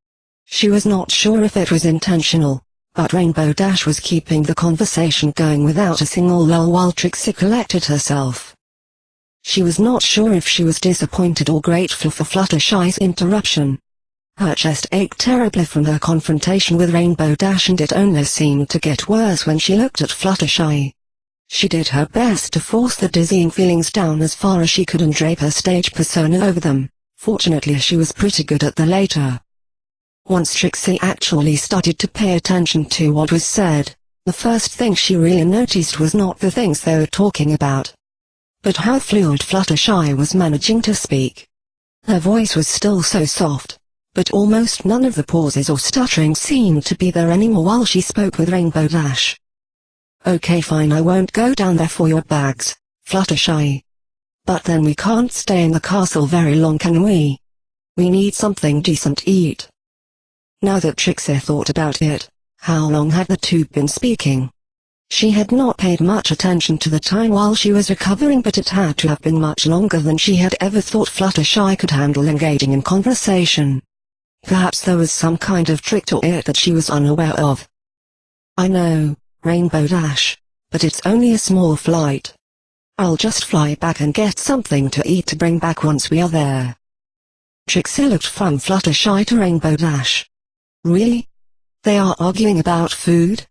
She was not sure if it was intentional, but Rainbow Dash was keeping the conversation going without a single lull while Trixie collected herself. She was not sure if she was disappointed or grateful for Fluttershy's interruption. Her chest ached terribly from her confrontation with Rainbow Dash, and it only seemed to get worse when she looked at Fluttershy. She did her best to force the dizzying feelings down as far as she could and drape her stage persona over them. Fortunately she was pretty good at the latter. Once Trixie actually started to pay attention to what was said, the first thing she really noticed was not the things they were talking about, but how fluid Fluttershy was managing to speak. Her voice was still so soft, but almost none of the pauses or stuttering seemed to be there anymore while she spoke with Rainbow Dash. Okay fine, I won't go down there for your bags, Fluttershy. But then we can't stay in the castle very long, can we? We need something decent to eat. Now that Trixie thought about it, how long had the two been speaking? She had not paid much attention to the time while she was recovering, but it had to have been much longer than she had ever thought Fluttershy could handle engaging in conversation. Perhaps there was some kind of trick to it that she was unaware of. I know, Rainbow Dash, but it's only a small flight. I'll just fly back and get something to eat to bring back once we are there. Trixie looked from Fluttershy to Rainbow Dash. Really? They are arguing about food?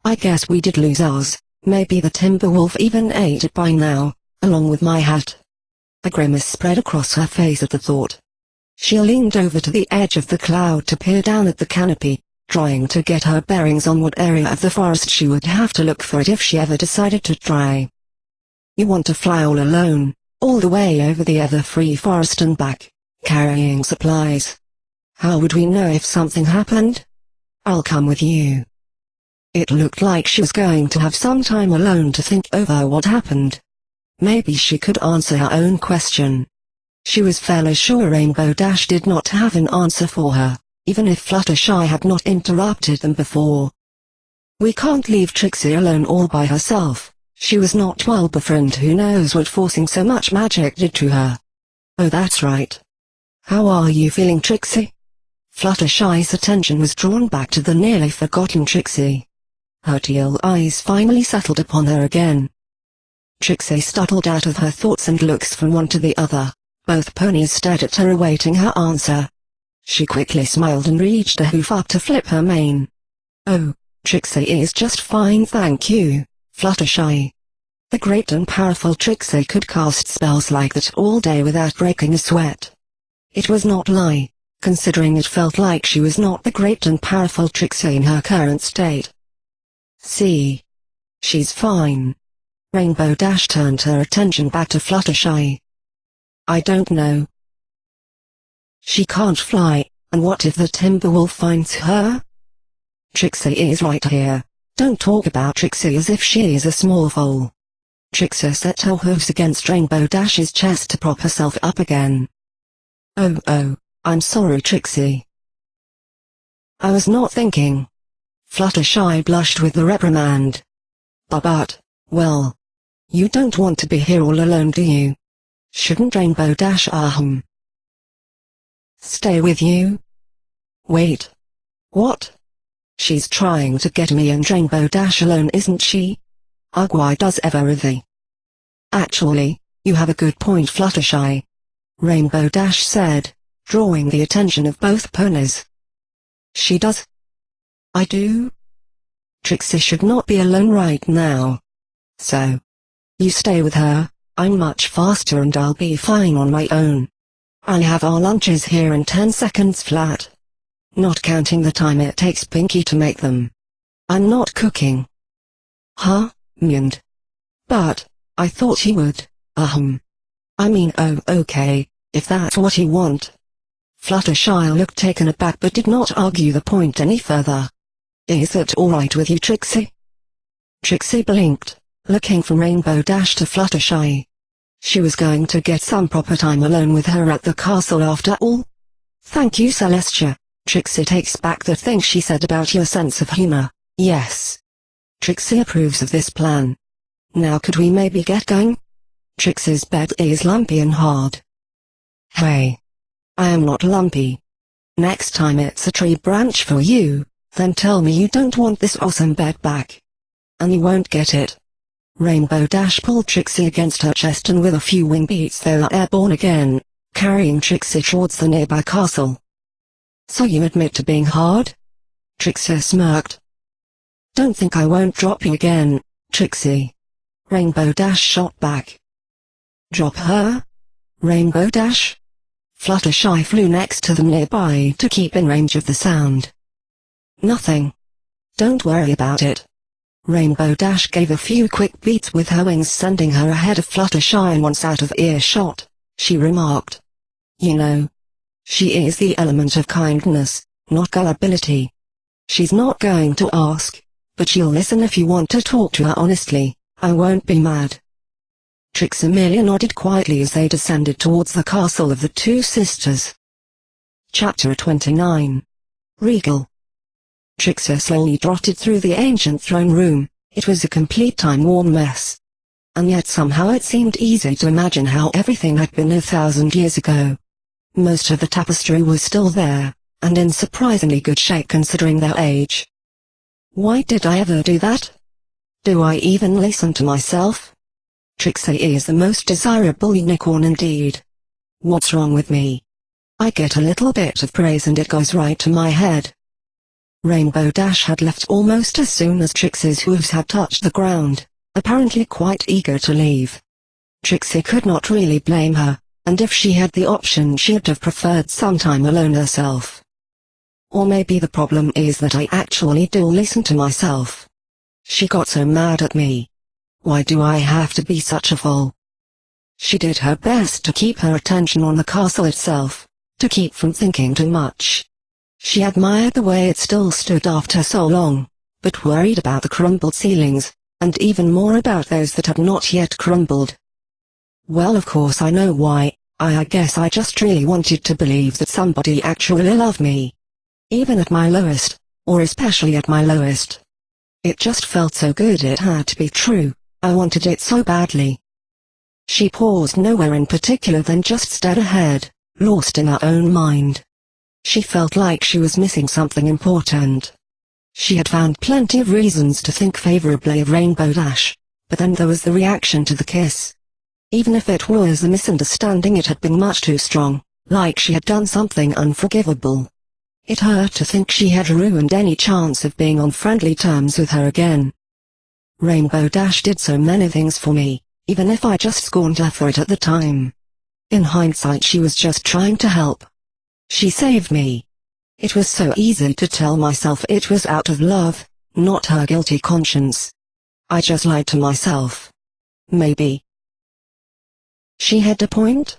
I guess we did lose ours. Maybe the Timberwolf even ate it by now, along with my hat. A grimace spread across her face at the thought. She leaned over to the edge of the cloud to peer down at the canopy, trying to get her bearings on what area of the forest she would have to look for it if she ever decided to try. You want to fly all alone, all the way over the ever-free forest and back, carrying supplies. How would we know if something happened? I'll come with you. It looked like she was going to have some time alone to think over what happened. Maybe she could answer her own question. She was fairly sure Rainbow Dash did not have an answer for her, even if Fluttershy had not interrupted them before. We can't leave Trixie alone all by herself. She was not well befriend who knows what forcing so much magic did to her. Oh, that's right. How are you feeling, Trixie? Fluttershy's attention was drawn back to the nearly forgotten Trixie. Her teal eyes finally settled upon her again. Trixie startled out of her thoughts and looks from one to the other. Both ponies stared at her awaiting her answer. She quickly smiled and reached a hoof up to flip her mane. Oh, Trixie is just fine, thank you, Fluttershy. The great and powerful Trixie could cast spells like that all day without breaking a sweat. It was not lie, considering it felt like she was not the great and powerful Trixie in her current state. See? She's fine. Rainbow Dash turned her attention back to Fluttershy. I don't know. She can't fly, and what if the Timberwolf finds her? Trixie is right here. Don't talk about Trixie as if she is a small foal. Trixie set her hooves against Rainbow Dash's chest to prop herself up again. Oh, I'm sorry, Trixie. I was not thinking. Fluttershy blushed with the reprimand. But, well, you don't want to be here all alone, do you? Shouldn't Rainbow Dash stay with you? Wait. What? She's trying to get me and Rainbow Dash alone, isn't she? Ugh, why does everything? Actually, you have a good point, Fluttershy. Rainbow Dash said, drawing the attention of both ponies. She does? I do? Trixie should not be alone right now. So, you stay with her. I'm much faster and I'll be fine on my own. I'll have our lunches here in 10 seconds flat. Not counting the time it takes Pinky to make them. I'm not cooking. Huh, Mund? But, I thought you would, I mean, oh, okay, if that's what you want. Fluttershy looked taken aback but did not argue the point any further. Is it alright with you, Trixie? Trixie blinked, looking from Rainbow Dash to Fluttershy. She was going to get some proper time alone with her at the castle after all. Thank you, Celestia. Trixie takes back the thing she said about your sense of humor. Yes. Trixie approves of this plan. Now could we maybe get going? Trixie's bed is lumpy and hard. Hey. I am not lumpy. Next time it's a tree branch for you, then tell me you don't want this awesome bed back. And you won't get it. Rainbow Dash pulled Trixie against her chest and with a few wing beats they were airborne again, carrying Trixie towards the nearby castle. So you admit to being hard? Trixie smirked. Don't think I won't drop you again, Trixie. Rainbow Dash shot back. Drop her? Rainbow Dash? Fluttershy flew next to them nearby to keep in range of the sound. Nothing. Don't worry about it. Rainbow Dash gave a few quick beats with her wings sending her ahead of Fluttershy and once out of earshot, she remarked. You know. She is the element of kindness, not gullibility. She's not going to ask, but she'll listen if you want to talk to her honestly. I won't be mad. Trixie merely nodded quietly as they descended towards the castle of the two sisters. Chapter 29. Regal. Trixie slowly trotted through the ancient throne room. It was a complete time-worn mess. And yet somehow it seemed easy to imagine how everything had been 1,000 years ago. Most of the tapestry was still there, and in surprisingly good shape considering their age. Why did I ever do that? Do I even listen to myself? Trixie is the most desirable unicorn indeed. What's wrong with me? I get a little bit of praise and it goes right to my head. Rainbow Dash had left almost as soon as Trixie's hooves had touched the ground, apparently quite eager to leave. Trixie could not really blame her, and if she had the option she'd have preferred some time alone herself. Or maybe the problem is that I actually do listen to myself. She got so mad at me. Why do I have to be such a fool? She did her best to keep her attention on the castle itself, to keep from thinking too much. She admired the way it still stood after so long, but worried about the crumbled ceilings, and even more about those that had not yet crumbled. Well, of course I know why. I guess I just really wanted to believe that somebody actually loved me. Even at my lowest, or especially at my lowest. It just felt so good it had to be true. I wanted it so badly. She paused nowhere in particular, then just stared ahead, lost in her own mind. She felt like she was missing something important. She had found plenty of reasons to think favorably of Rainbow Dash, but then there was the reaction to the kiss. Even if it was a misunderstanding, it had been much too strong, like she had done something unforgivable. It hurt to think she had ruined any chance of being on friendly terms with her again. Rainbow Dash did so many things for me, even if I just scorned her for it at the time. In hindsight, she was just trying to help. She saved me. It was so easy to tell myself it was out of love, not her guilty conscience. I just lied to myself. Maybe. She had a point?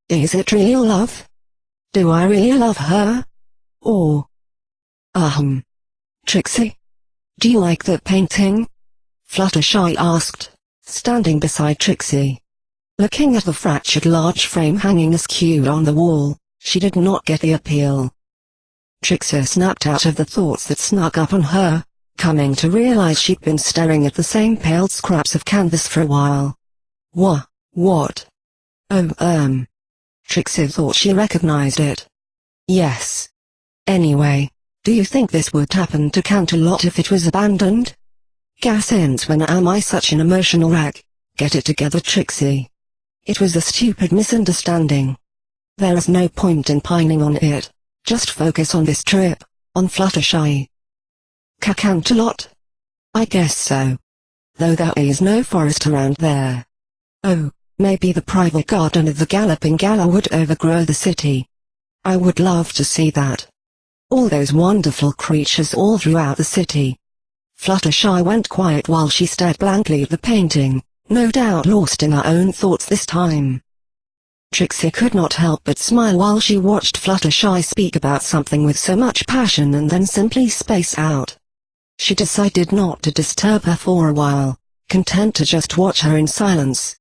Is it real love? Do I really love her? Or... Trixie? Do you like that painting? Fluttershy asked, standing beside Trixie. Looking at the fractured large frame hanging askew on the wall, she did not get the appeal. Trixie snapped out of the thoughts that snuck up on her, coming to realize she'd been staring at the same pale scraps of canvas for a while. What? Oh, Trixie thought she recognized it. Yes. Anyway, do you think this would happen to Canterlot if it was abandoned? Since when am I such an emotional wreck? Get it together, Trixie. It was a stupid misunderstanding. There is no point in pining on it. Just focus on this trip, on Fluttershy. Canterlot? I guess so. Though there is no forest around there. Oh, maybe the private garden of the Galloping Gala would overgrow the city. I would love to see that. All those wonderful creatures all throughout the city. Fluttershy went quiet while she stared blankly at the painting, no doubt lost in her own thoughts this time. Trixie could not help but smile while she watched Fluttershy speak about something with so much passion and then simply space out. She decided not to disturb her for a while, content to just watch her in silence.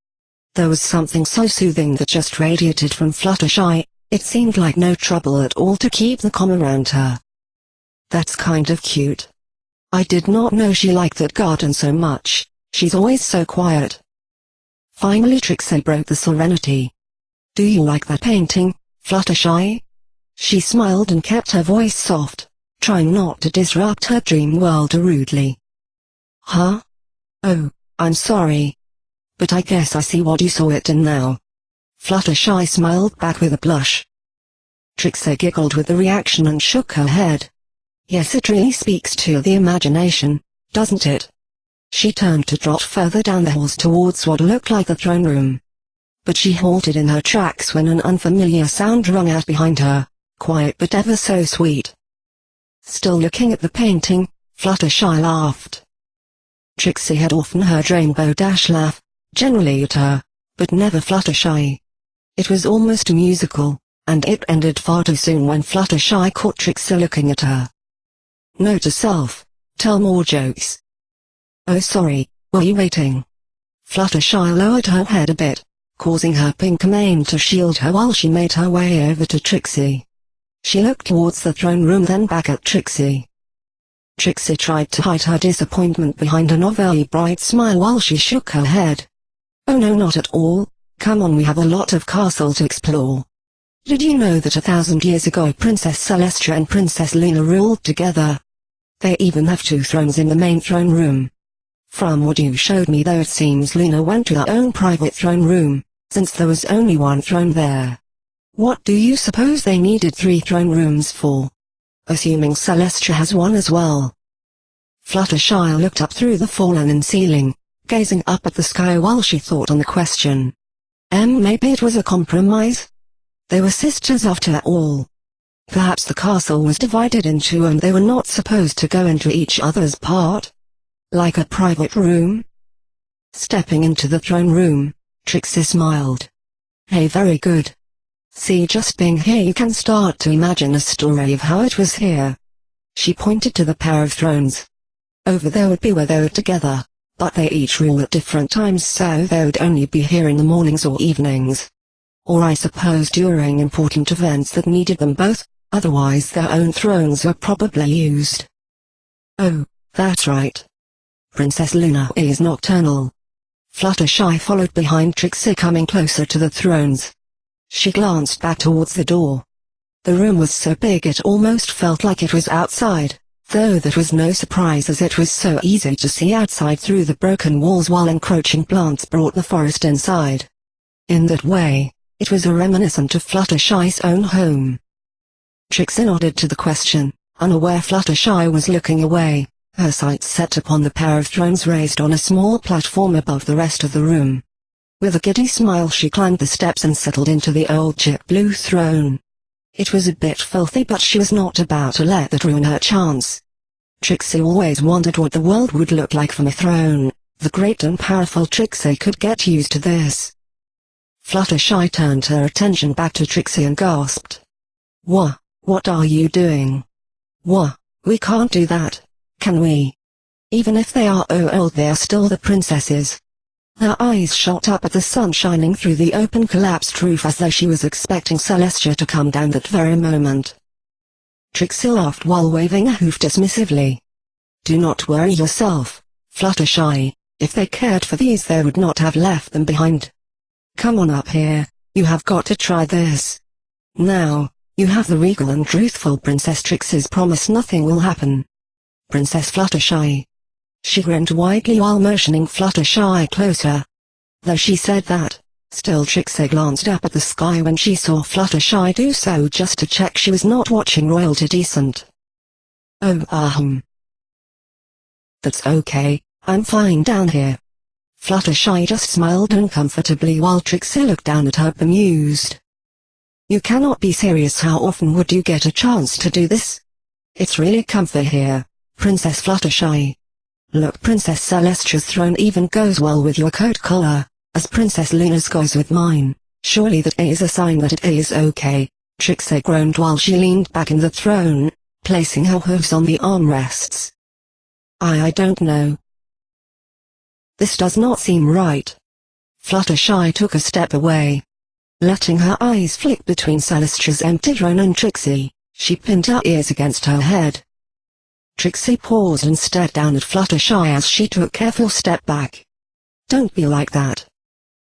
There was something so soothing that just radiated from Fluttershy. It seemed like no trouble at all to keep the calm around her. That's kind of cute. I did not know she liked that garden so much. She's always so quiet. Finally Trixie broke the serenity. Do you like that painting, Fluttershy? She smiled and kept her voice soft, trying not to disrupt her dream world too rudely. Huh? Oh, I'm sorry. But I guess I see what you saw it in now. Fluttershy smiled back with a blush. Trixie giggled with the reaction and shook her head. Yes, it really speaks to the imagination, doesn't it? She turned to trot further down the halls towards what looked like the throne room. But she halted in her tracks when an unfamiliar sound rung out behind her, quiet but ever so sweet. Still looking at the painting, Fluttershy laughed. Trixie had often heard Rainbow Dash laugh, generally at her, but never Fluttershy. It was almost musical, and it ended far too soon when Fluttershy caught Trixie looking at her. Note to self, tell more jokes. Oh sorry, were you waiting? Fluttershy lowered her head a bit, causing her pink mane to shield her while she made her way over to Trixie. She looked towards the throne room then back at Trixie. Trixie tried to hide her disappointment behind an overly bright smile while she shook her head. Oh no, not at all. Come on, we have a lot of castle to explore. Did you know that 1,000 years ago Princess Celestia and Princess Luna ruled together? They even have 2 thrones in the main throne room. From what you showed me though, it seems Luna went to her own private throne room, since there was only 1 throne there. What do you suppose they needed 3 throne rooms for? Assuming Celestia has 1 as well. Fluttershy looked up through the fallen ceiling, gazing up at the sky while she thought on the question. Maybe it was a compromise? They were sisters after all. Perhaps the castle was divided in 2 and they were not supposed to go into each other's part? Like a private room? Stepping into the throne room, Trixie smiled. Hey, very good. See, just being here you can start to imagine a story of how it was here. She pointed to the pair of thrones. Over there would be where they were together, but they each rule at different times, so they would only be here in the mornings or evenings. Or I suppose during important events that needed them both, otherwise their own thrones were probably used. Oh, that's right. Princess Luna is nocturnal. Fluttershy followed behind Trixie, coming closer to the thrones. She glanced back towards the door. The room was so big it almost felt like it was outside, though that was no surprise as it was so easy to see outside through the broken walls while encroaching plants brought the forest inside. In that way, it was a reminiscent of Fluttershy's own home. Trixie nodded to the question, unaware Fluttershy was looking away, her sights set upon the pair of thrones raised on a small platform above the rest of the room. With a giddy smile she climbed the steps and settled into the old chip blue throne. It was a bit filthy, but she was not about to let that ruin her chance. Trixie always wondered what the world would look like from a throne. The great and powerful Trixie could get used to this. Fluttershy turned her attention back to Trixie and gasped. What are you doing? We can't do that, can we? Even if they are old, they are still the princesses. Her eyes shot up at the sun shining through the open collapsed roof as though she was expecting Celestia to come down that very moment. Trixie laughed while waving a hoof dismissively. Do not worry yourself, Fluttershy. If they cared for these they would not have left them behind. Come on up here, you have got to try this. Now, you have the regal and truthful Princess Trixie's promise nothing will happen. Princess Fluttershy. She grinned widely while motioning Fluttershy closer. Though she said that, still Trixie glanced up at the sky when she saw Fluttershy do so just to check she was not watching royalty decent. Oh, that's okay, I'm fine down here. Fluttershy just smiled uncomfortably while Trixie looked down at her bemused. You cannot be serious. How often would you get a chance to do this? It's really comfy here, Princess Fluttershy. Look, Princess Celestia's throne even goes well with your coat collar, as Princess Luna's goes with mine. Surely that is a sign that it is okay. Trixie groaned while she leaned back in the throne, placing her hooves on the armrests. I don't know. This does not seem right. Fluttershy took a step away. Letting her eyes flick between Celestia's empty throne and Trixie, she pinned her ears against her head. Trixie paused and stared down at Fluttershy as she took a careful step back. Don't be like that.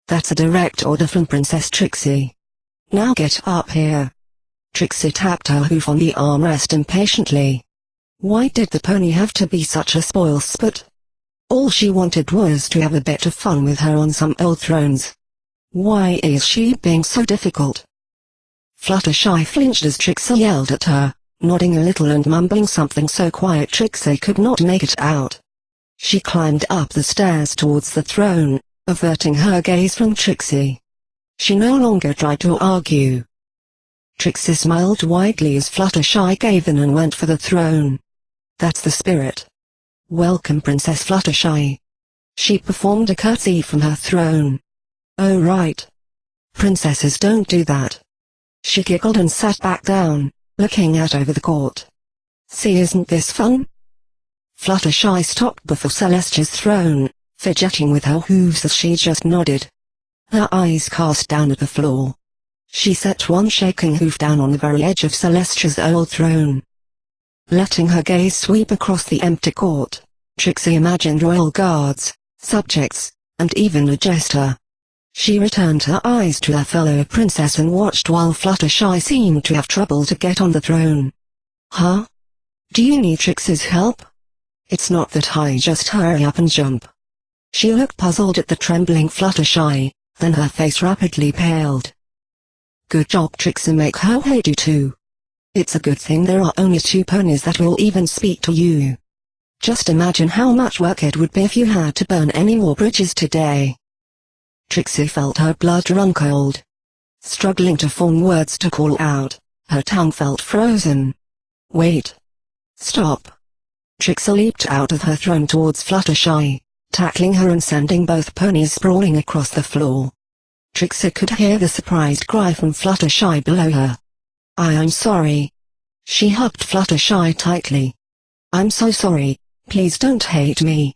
That's a direct order from Princess Trixie. Now get up here. Trixie tapped her hoof on the armrest impatiently. Why did the pony have to be such a spoilsport? All she wanted was to have a bit of fun with her on some old thrones. Why is she being so difficult? Fluttershy flinched as Trixie yelled at her, nodding a little and mumbling something so quiet Trixie could not make it out. She climbed up the stairs towards the throne, averting her gaze from Trixie. She no longer tried to argue. Trixie smiled widely as Fluttershy gave in and went for the throne. That's the spirit. Welcome, Princess Fluttershy. She performed a curtsy from her throne. Oh right. Princesses don't do that. She giggled and sat back down, looking out over the court. See, isn't this fun? Fluttershy stopped before Celestia's throne, fidgeting with her hooves as she just nodded. Her eyes cast down at the floor. She set one shaking hoof down on the very edge of Celestia's old throne. Letting her gaze sweep across the empty court, Trixie imagined royal guards, subjects, and even a jester. She returned her eyes to her fellow princess and watched while Fluttershy seemed to have trouble to get on the throne. Huh? Do you need Trixie's help? It's not that high, just hurry up and jump. She looked puzzled at the trembling Fluttershy, then her face rapidly paled. Good job, Trixie, make her hate you too. It's a good thing there are only 2 ponies that will even speak to you. Just imagine how much work it would be if you had to burn any more bridges today. Trixie felt her blood run cold. Struggling to form words to call out, her tongue felt frozen. Wait. Stop. Trixie leaped out of her throne towards Fluttershy, tackling her and sending both ponies sprawling across the floor. Trixie could hear the surprised cry from Fluttershy below her. I'm sorry. She hugged Fluttershy tightly. I'm so sorry, please don't hate me.